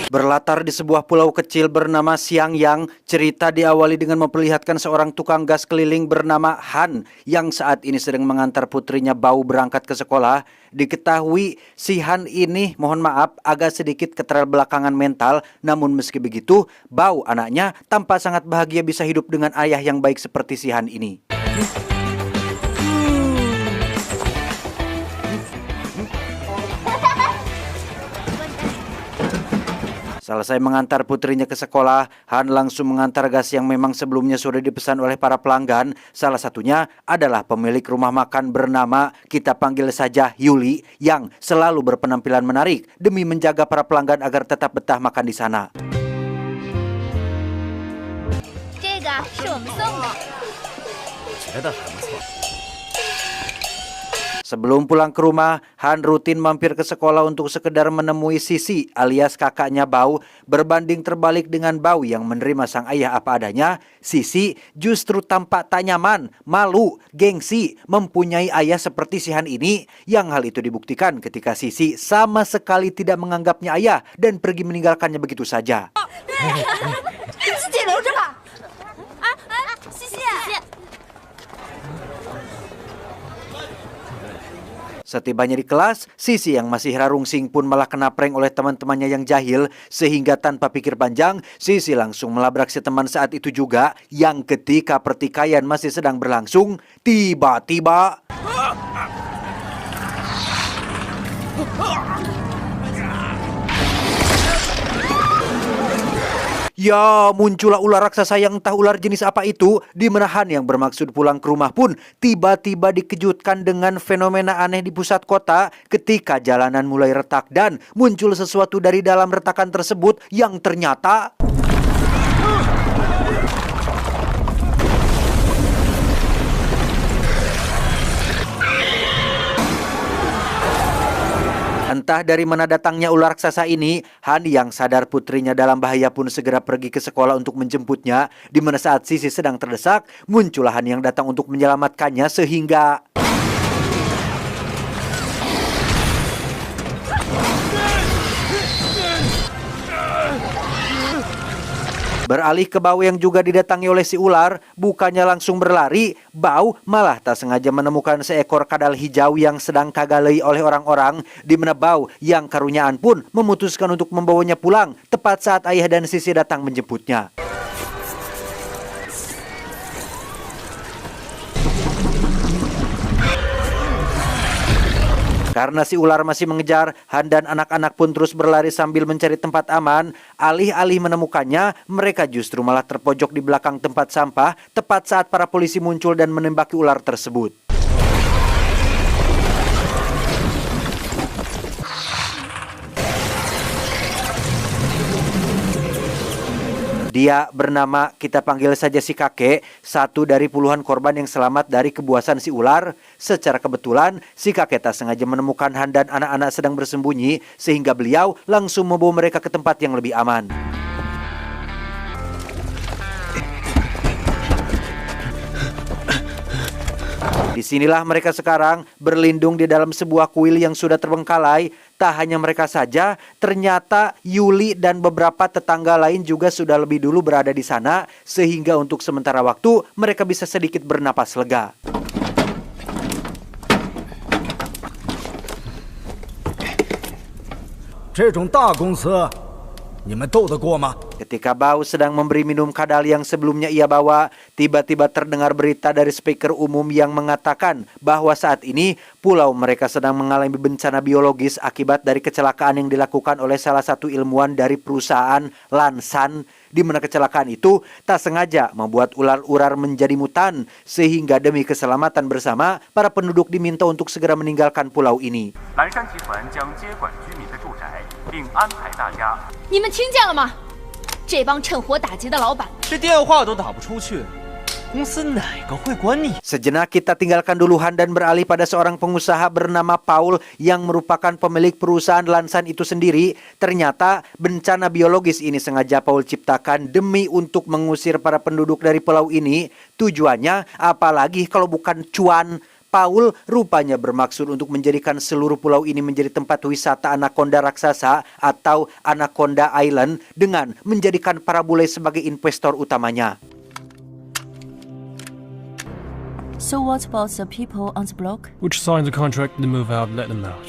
Berlatar di sebuah pulau kecil bernama Xiangyang, cerita diawali dengan memperlihatkan seorang tukang gas keliling bernama Han yang saat ini sedang mengantar putrinya Bao berangkat ke sekolah. Diketahui si Han ini, mohon maaf, agak sedikit keterbelakangan mental, namun meski begitu, Bao anaknya tampak sangat bahagia bisa hidup dengan ayah yang baik seperti si Han ini. Selesai mengantar putrinya ke sekolah, Han langsung mengantar gas yang memang sebelumnya sudah dipesan oleh para pelanggan. Salah satunya adalah pemilik rumah makan bernama, kita panggil saja Yuli, yang selalu berpenampilan menarik demi menjaga para pelanggan agar tetap betah makan di sana. Sebelum pulang ke rumah, Han rutin mampir ke sekolah untuk sekedar menemui Sisi alias kakaknya Bao. Berbanding terbalik dengan Bao yang menerima sang ayah apa adanya, Sisi justru tampak tak nyaman, malu, gengsi mempunyai ayah seperti si Han ini. Yang hal itu dibuktikan ketika Sisi sama sekali tidak menganggapnya ayah dan pergi meninggalkannya begitu saja. Setibanya di kelas, Sisi yang masih rarungsing pun malah kena prank oleh teman-temannya yang jahil, sehingga tanpa pikir panjang, Sisi langsung melabrak si teman saat itu juga, yang ketika pertikaian masih sedang berlangsung, tiba-tiba ya, muncullah ular raksasa yang entah ular jenis apa itu, di mana Han yang bermaksud pulang ke rumah pun tiba-tiba dikejutkan dengan fenomena aneh di pusat kota ketika jalanan mulai retak dan muncul sesuatu dari dalam retakan tersebut yang ternyata entah dari mana datangnya ular raksasa ini. Han yang sadar putrinya dalam bahaya pun segera pergi ke sekolah untuk menjemputnya. Di mana saat Sisi sedang terdesak, muncullah Han yang datang untuk menyelamatkannya sehingga beralih ke Bao yang juga didatangi oleh si ular, bukannya langsung berlari, Bao malah tak sengaja menemukan seekor kadal hijau yang sedang kagalei oleh orang-orang, di mana Bao yang karunyaan pun memutuskan untuk membawanya pulang tepat saat ayah dan Sisi datang menjemputnya. Karena si ular masih mengejar, Han dan anak-anak pun terus berlari sambil mencari tempat aman. Alih-alih menemukannya, mereka justru malah terpojok di belakang tempat sampah tepat saat para polisi muncul dan menembaki ular tersebut. Dia bernama, kita panggil saja si kakek, satu dari puluhan korban yang selamat dari kebuasan si ular. Secara kebetulan, si kakek tak sengaja menemukan Han dan anak-anak sedang bersembunyi, sehingga beliau langsung membawa mereka ke tempat yang lebih aman. Disinilah mereka sekarang berlindung di dalam sebuah kuil yang sudah terbengkalai. Tak hanya mereka saja, ternyata Yuli dan beberapa tetangga lain juga sudah lebih dulu berada di sana, sehingga untuk sementara waktu mereka bisa sedikit bernapas lega. Ketika Bao sedang memberi minum kadal yang sebelumnya ia bawa, tiba-tiba terdengar berita dari speaker umum yang mengatakan bahwa saat ini pulau mereka sedang mengalami bencana biologis akibat dari kecelakaan yang dilakukan oleh salah satu ilmuwan dari perusahaan Lansan, di mana kecelakaan itu tak sengaja membuat ular-ular menjadi mutan, sehingga demi keselamatan bersama, para penduduk diminta untuk segera meninggalkan pulau ini. Sejenak kita tinggalkan dulu Han dan beralih pada seorang pengusaha bernama Paul yang merupakan pemilik perusahaan Lansan itu sendiri. Ternyata bencana biologis ini sengaja Paul ciptakan demi untuk mengusir para penduduk dari pulau ini. Tujuannya apalagi kalau bukan cuan. Paul rupanya bermaksud untuk menjadikan seluruh pulau ini menjadi tempat wisata anaconda raksasa atau Anaconda Island dengan menjadikan para bule sebagai investor utamanya. So what about the people on the block? Which signed the contract to move out, let them out.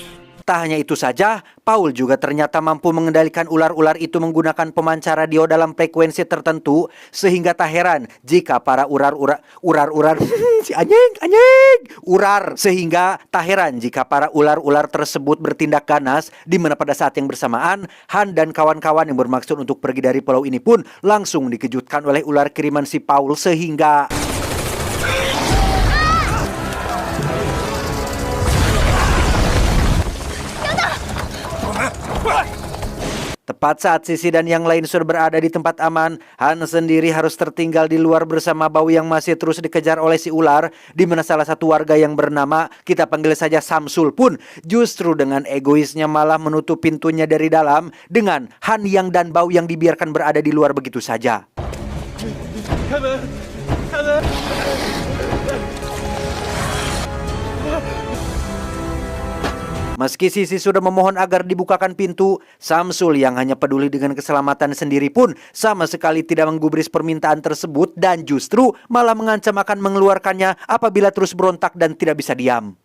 Tak hanya itu saja, Paul juga ternyata mampu mengendalikan ular-ular itu menggunakan pemancar radio dalam frekuensi tertentu, sehingga tak heran jika para urar si urar, sehingga tak heran jika para ular-ular tersebut bertindak ganas, di mana pada saat yang bersamaan Han dan kawan-kawan yang bermaksud untuk pergi dari pulau ini pun langsung dikejutkan oleh ular kiriman si Paul sehingga tepat saat Sisi dan yang lain sudah berada di tempat aman, Han sendiri harus tertinggal di luar bersama Bao yang masih terus dikejar oleh si ular, di mana salah satu warga yang bernama, kita panggil saja Samsul pun, justru dengan egoisnya malah menutup pintunya dari dalam, dengan Han Yang dan Bao yang dibiarkan berada di luar begitu saja. Meski Sisi sudah memohon agar dibukakan pintu, Samsul yang hanya peduli dengan keselamatan sendiri pun sama sekali tidak menggubris permintaan tersebut dan justru malah mengancam akan mengeluarkannya apabila terus berontak dan tidak bisa diam.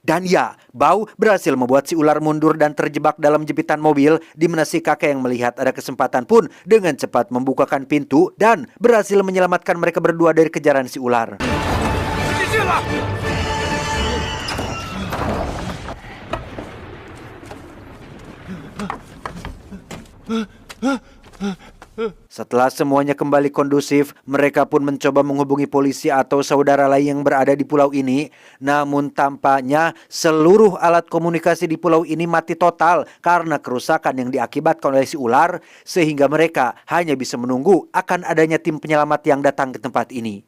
Dan ya, Bao berhasil membuat si ular mundur dan terjebak dalam jepitan mobil, di mana si kakek yang melihat ada kesempatan pun dengan cepat membukakan pintu dan berhasil menyelamatkan mereka berdua dari kejaran si ular. Setelah semuanya kembali kondusif, mereka pun mencoba menghubungi polisi atau saudara lain yang berada di pulau ini. Namun tampaknya seluruh alat komunikasi di pulau ini mati total karena kerusakan yang diakibatkan oleh si ular, sehingga mereka hanya bisa menunggu akan adanya tim penyelamat yang datang ke tempat ini.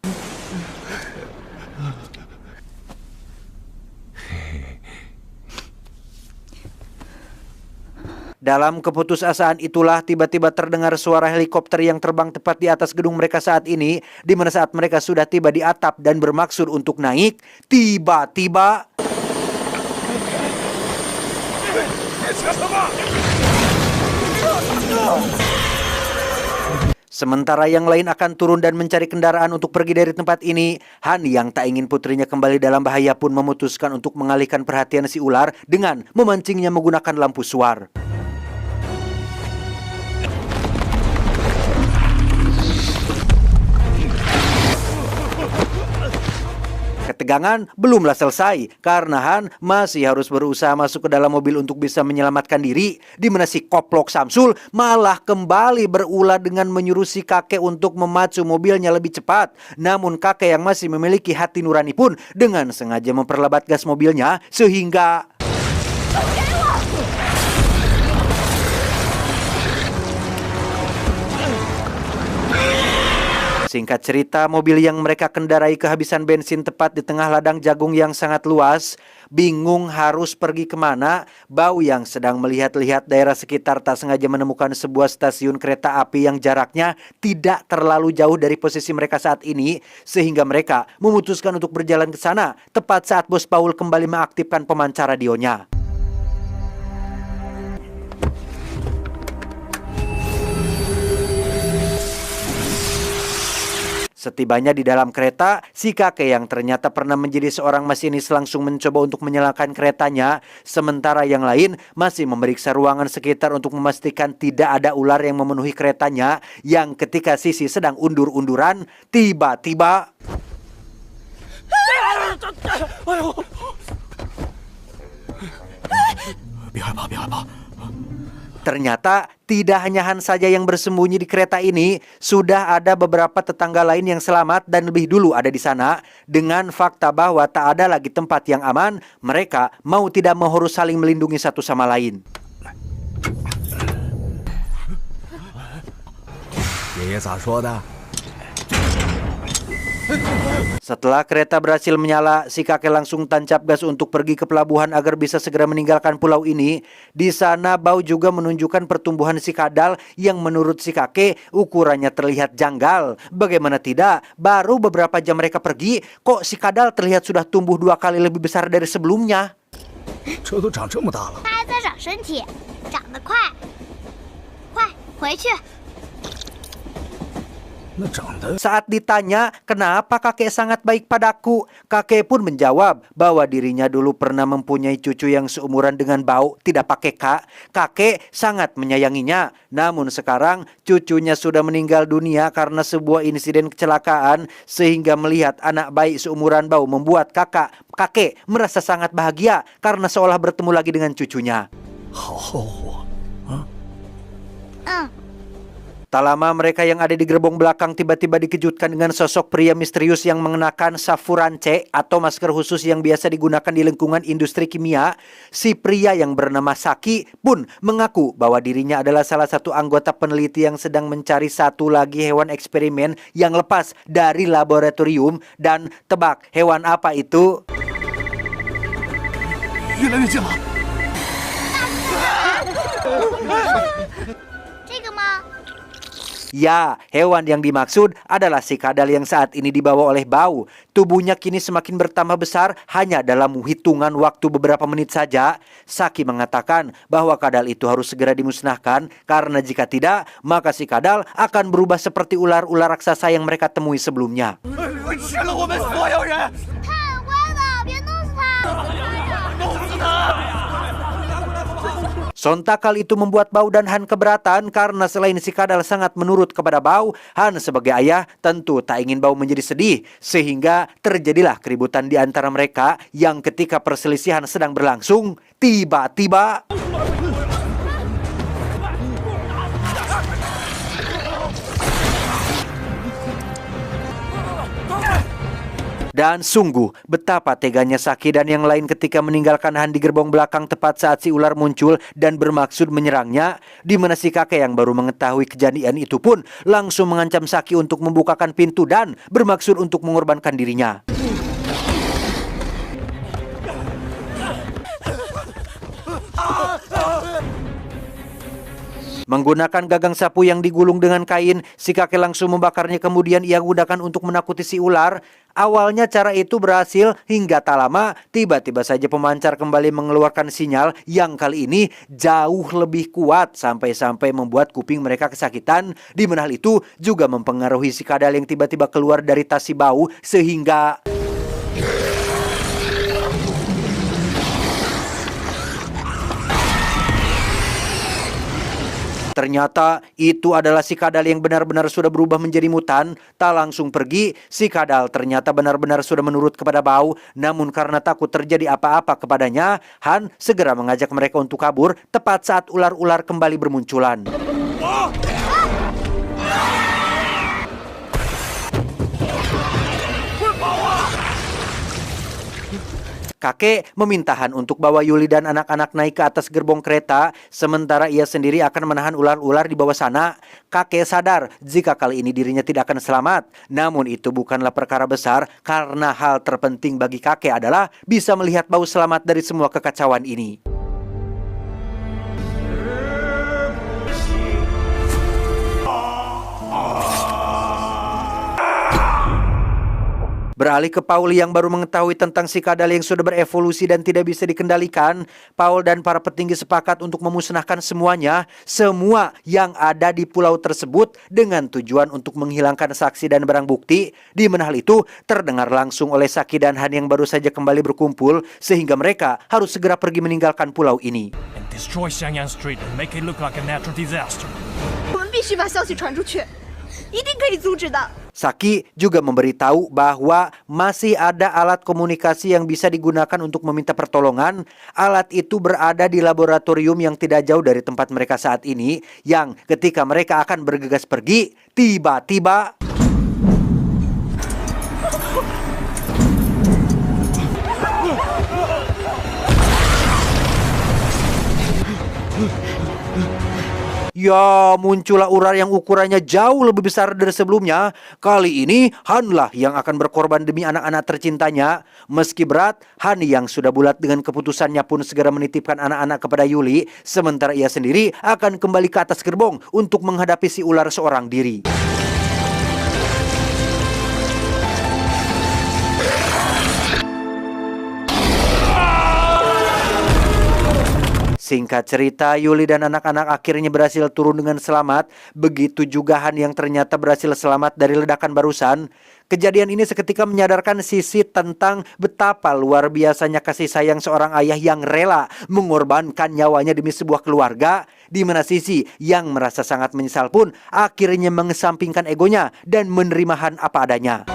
Dalam keputusasaan itulah tiba-tiba terdengar suara helikopter yang terbang tepat di atas gedung mereka saat ini, di mana saat mereka sudah tiba di atap dan bermaksud untuk naik, tiba-tiba sementara yang lain akan turun dan mencari kendaraan untuk pergi dari tempat ini, Han yang tak ingin putrinya kembali dalam bahaya pun memutuskan untuk mengalihkan perhatian si ular dengan memancingnya menggunakan lampu suar. Ketegangan belumlah selesai karena Han masih harus berusaha masuk ke dalam mobil untuk bisa menyelamatkan diri, di mana si koplok Samsul malah kembali berulah dengan menyuruh si kakek untuk memacu mobilnya lebih cepat. Namun kakek yang masih memiliki hati nurani pun dengan sengaja memperlambat gas mobilnya sehingga singkat cerita, mobil yang mereka kendarai kehabisan bensin tepat di tengah ladang jagung yang sangat luas. Bingung harus pergi kemana, Bao yang sedang melihat-lihat daerah sekitar tak sengaja menemukan sebuah stasiun kereta api yang jaraknya tidak terlalu jauh dari posisi mereka saat ini, sehingga mereka memutuskan untuk berjalan ke sana tepat saat Bos Paul kembali mengaktifkan pemancar radionya. Setibanya di dalam kereta, si kakek yang ternyata pernah menjadi seorang masinis langsung mencoba untuk menyalakan keretanya, sementara yang lain masih memeriksa ruangan sekitar untuk memastikan tidak ada ular yang memenuhi keretanya, yang ketika Sisi sedang undur-unduran, tiba-tiba ternyata tidak hanya Han saja yang bersembunyi di kereta ini, sudah ada beberapa tetangga lain yang selamat dan lebih dulu ada di sana. Dengan fakta bahwa tak ada lagi tempat yang aman, mereka mau tidak mau harus saling melindungi satu sama lain. Setelah kereta berhasil menyala, si kakek langsung tancap gas untuk pergi ke pelabuhan agar bisa segera meninggalkan pulau ini. Di sana Bao juga menunjukkan pertumbuhan si kadal yang menurut si kakek ukurannya terlihat janggal. Bagaimana tidak, baru beberapa jam mereka pergi, kok si kadal terlihat sudah tumbuh 2 kali lebih besar dari sebelumnya. 这都长这么大了，它还在长身体，长得快，快回去。 那长得 Saat ditanya, kenapa kakek sangat baik padaku? Kakek pun menjawab bahwa dirinya dulu pernah mempunyai cucu yang seumuran dengan Bao, tidak pakai kak. Kakek sangat menyayanginya. Namun sekarang cucunya sudah meninggal dunia karena sebuah insiden kecelakaan, sehingga melihat anak bayi seumuran Bao membuat kakek merasa sangat bahagia karena seolah bertemu lagi dengan cucunya. 好后悔啊！嗯。 Tak lama mereka yang ada di gerbong belakang tiba-tiba dikejutkan dengan sosok pria misterius yang mengenakan safuranche atau masker khusus yang biasa digunakan di lingkungan industri kimia. Si pria yang bernama Saki pun mengaku bahwa dirinya adalah salah satu anggota peneliti yang sedang mencari satu lagi hewan eksperimen yang lepas dari laboratorium. Dan tebak hewan apa itu? 越来越近了。这个吗？ Ya, hewan yang dimaksud adalah si kadal yang saat ini dibawa oleh Bao. Tubuhnya kini semakin bertambah besar hanya dalam hitungan waktu beberapa menit saja. Saki mengatakan bahwa kadal itu harus segera dimusnahkan karena jika tidak, maka si kadal akan berubah seperti ular-ular raksasa yang mereka temui sebelumnya. 吃了我们所有人，太乖了，别弄死它！弄死他！ Sontak hal itu membuat Bao dan Han keberatan karena selain si kadal sangat menurut kepada Bao, Han sebagai ayah tentu tak ingin Bao menjadi sedih. Sehingga terjadilah keributan di antara mereka yang ketika perselisihan sedang berlangsung, tiba-tiba... Dan sungguh betapa teganya Saki dan yang lain ketika meninggalkan Han di gerbong belakang tepat saat si ular muncul dan bermaksud menyerangnya, di mana si kakek yang baru mengetahui kejadian itu pun langsung mengancam Saki untuk membukakan pintu dan bermaksud untuk mengorbankan dirinya. Menggunakan gagang sapu yang digulung dengan kain, si kakek langsung membakarnya, kemudian ia gunakan untuk menakuti si ular. Awalnya cara itu berhasil hingga tak lama tiba-tiba saja pemancar kembali mengeluarkan sinyal yang kali ini jauh lebih kuat sampai-sampai membuat kuping mereka kesakitan. Di mana hal itu juga mempengaruhi si kadal yang tiba-tiba keluar dari tas si Bao sehingga... Ternyata itu adalah si kadal yang benar-benar sudah berubah menjadi mutan. Tak langsung pergi, si kadal ternyata benar-benar sudah menurut kepada Bao. Namun karena takut terjadi apa-apa kepadanya, Han segera mengajak mereka untuk kabur tepat saat ular-ular kembali bermunculan. Kakek meminta Han untuk bawa Yuli dan anak-anak naik ke atas gerbong kereta, sementara ia sendiri akan menahan ular-ular di bawah sana. Kakek sadar jika kali ini dirinya tidak akan selamat. Namun itu bukanlah perkara besar karena hal terpenting bagi kakek adalah bisa melihat Bao selamat dari semua kekacauan ini. Beralih ke Paul yang baru mengetahui tentang si kadal yang sudah berevolusi dan tidak bisa dikendalikan. Paul dan para petinggi sepakat untuk memusnahkan semuanya, semua yang ada di pulau tersebut dengan tujuan untuk menghilangkan saksi dan barang bukti. Di mana hal itu terdengar langsung oleh Saki dan Han yang baru saja kembali berkumpul, sehingga mereka harus segera pergi meninggalkan pulau ini. And destroy Xiangyang Street and make it look like a natural disaster. 我们必须把消息传出去，一定可以阻止的。 Saki juga memberitahu bahwa masih ada alat komunikasi yang bisa digunakan untuk meminta pertolongan. Alat itu berada di laboratorium yang tidak jauh dari tempat mereka saat ini, yang ketika mereka akan bergegas pergi, tiba-tiba... Ya, muncullah ular yang ukurannya jauh lebih besar dari sebelumnya. Kali ini Han lah yang akan berkorban demi anak-anak tercintanya. Meski berat, Han yang sudah bulat dengan keputusannya pun segera menitipkan anak-anak kepada Yuli. Sementara ia sendiri akan kembali ke atas gerbong untuk menghadapi si ular seorang diri. Singkat cerita, Yuli dan anak-anak akhirnya berhasil turun dengan selamat. Begitu juga Han yang ternyata berhasil selamat dari ledakan barusan. Kejadian ini seketika menyadarkan Sisi tentang betapa luar biasanya kasih sayang seorang ayah yang rela mengorbankan nyawanya demi sebuah keluarga. Di mana Sisi yang merasa sangat menyesal pun akhirnya mengesampingkan egonya dan menerima Han apa adanya.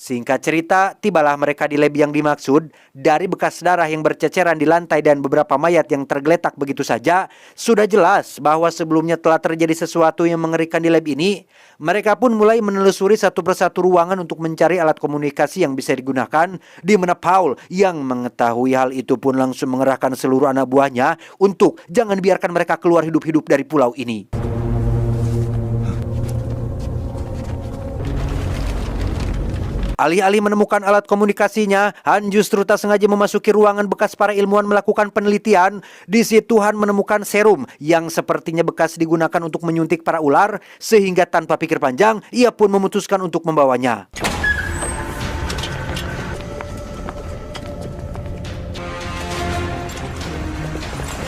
Singkat cerita, tibalah mereka di lab yang dimaksud. Dari bekas darah yang berceceran di lantai dan beberapa mayat yang tergeletak begitu saja, sudah jelas bahwa sebelumnya telah terjadi sesuatu yang mengerikan di lab ini. Mereka pun mulai menelusuri satu persatu ruangan untuk mencari alat komunikasi yang bisa digunakan, di mana Paul yang mengetahui hal itu pun langsung mengerahkan seluruh anak buahnya untuk jangan biarkan mereka keluar hidup-hidup dari pulau ini. Alih-alih menemukan alat komunikasinya, Han justru tak sengaja memasuki ruangan bekas para ilmuwan melakukan penelitian. Di situ Han menemukan serum yang sepertinya bekas digunakan untuk menyuntik para ular, sehingga tanpa pikir panjang, ia pun memutuskan untuk membawanya.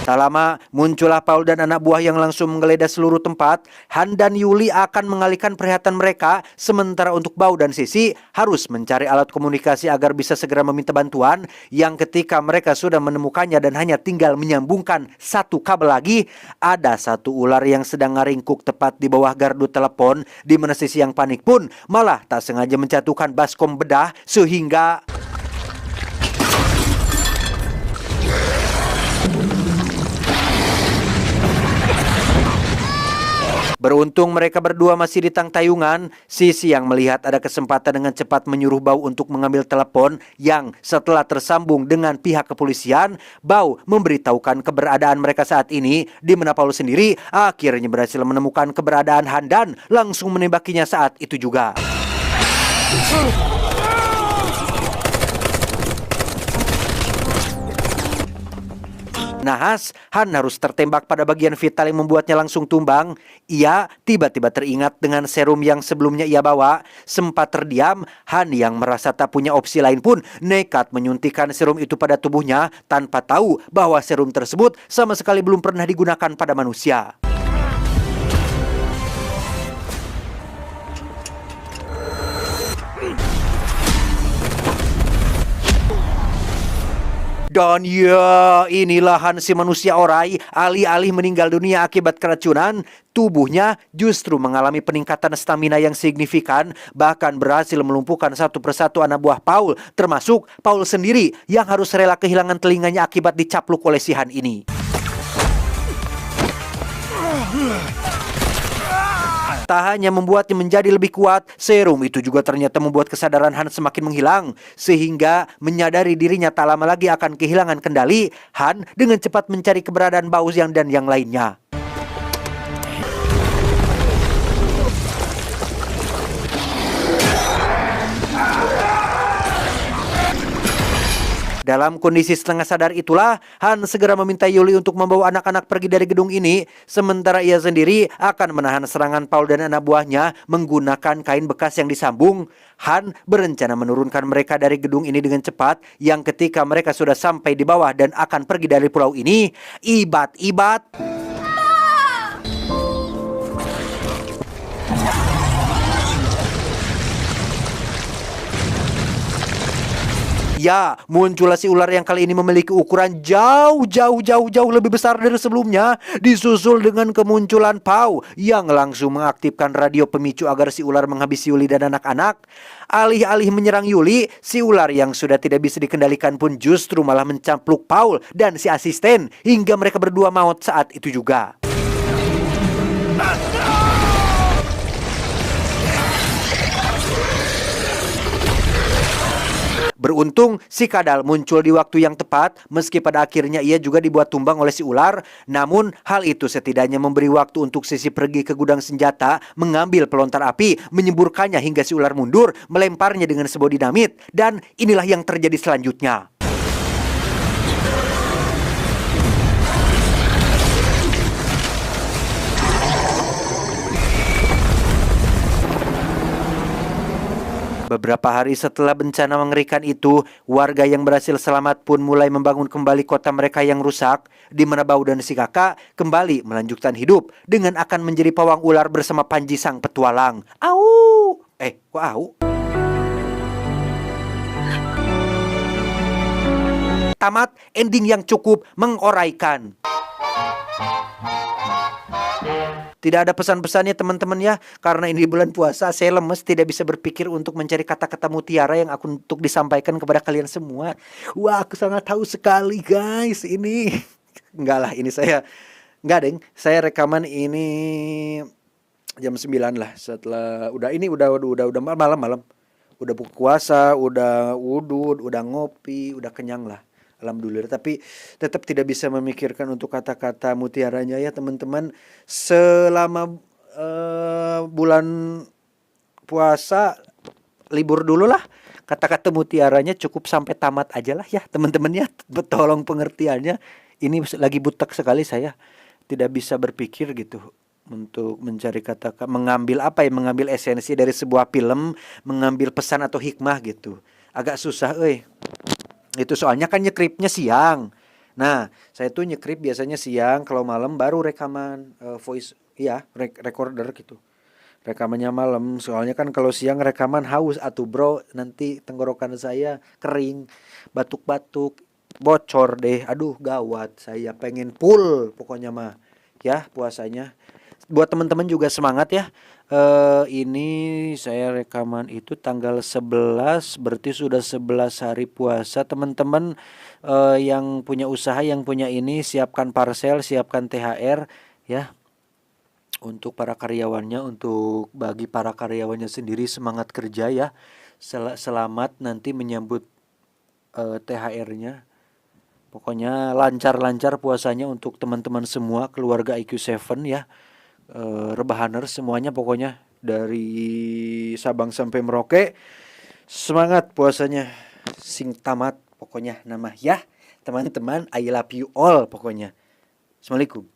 Tak lama, muncullah Paul dan anak buah yang langsung menggeledah seluruh tempat. Han dan Yuli akan mengalihkan perhatian mereka, sementara untuk Bao dan Sisi harus mencari alat komunikasi agar bisa segera meminta bantuan. Yang ketika mereka sudah menemukannya dan hanya tinggal menyambungkan satu kabel lagi, ada satu ular yang sedang ngaringkuk tepat di bawah gardu telepon, di mana Sisi yang panik pun malah tak sengaja menjatuhkan baskom bedah sehingga beruntung mereka berdua masih di tang tayungan. Sisi yang melihat ada kesempatan dengan cepat menyuruh Bao untuk mengambil telepon yang setelah tersambung dengan pihak kepolisian, Bao memberitahukan keberadaan mereka saat ini, di mana Paul sendiri akhirnya berhasil menemukan keberadaan Han dan langsung menembakinya saat itu juga. Nahas, Han harus tertembak pada bagian vital yang membuatnya langsung tumbang. Ia tiba-tiba teringat dengan serum yang sebelumnya ia bawa. Sempat terdiam, Han yang merasa tak punya opsi lain pun nekat menyuntikkan serum itu pada tubuhnya tanpa tahu bahwa serum tersebut sama sekali belum pernah digunakan pada manusia. Dan ya, inilah Han si manusia orai. Alih-alih meninggal dunia akibat keracunan, tubuhnya justru mengalami peningkatan stamina yang signifikan, bahkan berhasil melumpuhkan satu persatu anak buah Paul, termasuk Paul sendiri yang harus rela kehilangan telinganya akibat dicapluk oleh si Han ini. Tak hanya membuatnya menjadi lebih kuat, serum itu juga ternyata membuat kesadaran Han semakin menghilang. Sehingga menyadari dirinya tak lama lagi akan kehilangan kendali, Han dengan cepat mencari keberadaan Bao Xiang dan yang lainnya. Dalam kondisi setengah sadar itulah, Han segera meminta Yuli untuk membawa anak-anak pergi dari gedung ini, sementara ia sendiri akan menahan serangan Paul dan anak buahnya menggunakan kain bekas yang disambung. Han berencana menurunkan mereka dari gedung ini dengan cepat, yang ketika mereka sudah sampai di bawah dan akan pergi dari pulau ini, ibat-ibat ya, muncullah si ular yang kali ini memiliki ukuran jauh lebih besar dari sebelumnya, disusul dengan kemunculan Pau yang langsung mengaktifkan radio pemicu agar si ular menghabisi Yuli dan anak-anak. Alih-alih menyerang Yuli, si ular yang sudah tidak bisa dikendalikan pun justru malah mencapluk Paul dan si asisten hingga mereka berdua maut saat itu juga. Beruntung si kadal muncul di waktu yang tepat, meski pada akhirnya ia juga dibuat tumbang oleh si ular. Namun hal itu setidaknya memberi waktu untuk Sisi pergi ke gudang senjata, mengambil pelontar api, menyemburkannya hingga si ular mundur, melemparnya dengan sebuah dinamit. Dan inilah yang terjadi selanjutnya. Beberapa hari setelah bencana mengerikan itu, warga yang berhasil selamat pun mulai membangun kembali kota mereka yang rusak, di mana Bau dan si kakak kembali melanjutkan hidup dengan akan menjadi pawang ular bersama Panji sang petualang. Au! Kok au? Tamat ending yang cukup mengoraikan. Tidak ada pesan-pesannya teman-teman ya, karena ini bulan puasa, saya lemes tidak bisa berpikir untuk mencari kata-kata mutiara yang aku untuk disampaikan kepada kalian semua. Wah, aku sangat tahu sekali guys ini. Enggak lah, ini saya saya rekaman ini jam 9 lah, setelah udah malam-malam. Udah buka puasa, udah wudhu, udah ngopi, udah kenyang lah. Alhamdulillah, tapi tetap tidak bisa memikirkan untuk kata-kata mutiaranya ya teman-teman. Selama bulan puasa libur dulu lah. Kata-kata mutiaranya cukup sampai tamat aja lah ya teman-teman ya. Tolong pengertiannya. Ini lagi butek sekali saya. Tidak bisa berpikir gitu untuk mencari kata-kata, mengambil esensi dari sebuah film, mengambil pesan atau hikmah gitu. Agak susah Itu soalnya kan nyekripnya siang. Nah, saya tuh nyekrip biasanya siang, kalau malam baru rekaman voice, recorder gitu. Rekamannya malam, soalnya kan kalau siang rekaman haus atuh bro, nanti tenggorokan saya kering, batuk-batuk, bocor deh. Aduh, gawat, saya pengen full pokoknya mah. Ya, puasanya. Buat teman-teman juga semangat ya. Ini saya rekaman itu tanggal 11, berarti sudah 11 hari puasa. Teman-teman yang punya usaha, yang punya ini, siapkan parcel, siapkan THR ya. Untuk para karyawannya, untuk bagi para karyawannya sendiri semangat kerja ya. Selamat nanti menyambut THR-nya. Pokoknya lancar-lancar puasanya untuk teman-teman semua, keluarga IQ7 ya. Rebahaners semuanya pokoknya dari Sabang sampai Merauke, semangat puasanya sing tamat pokoknya nama ya teman-teman. I love you all pokoknya. Assalamualaikum.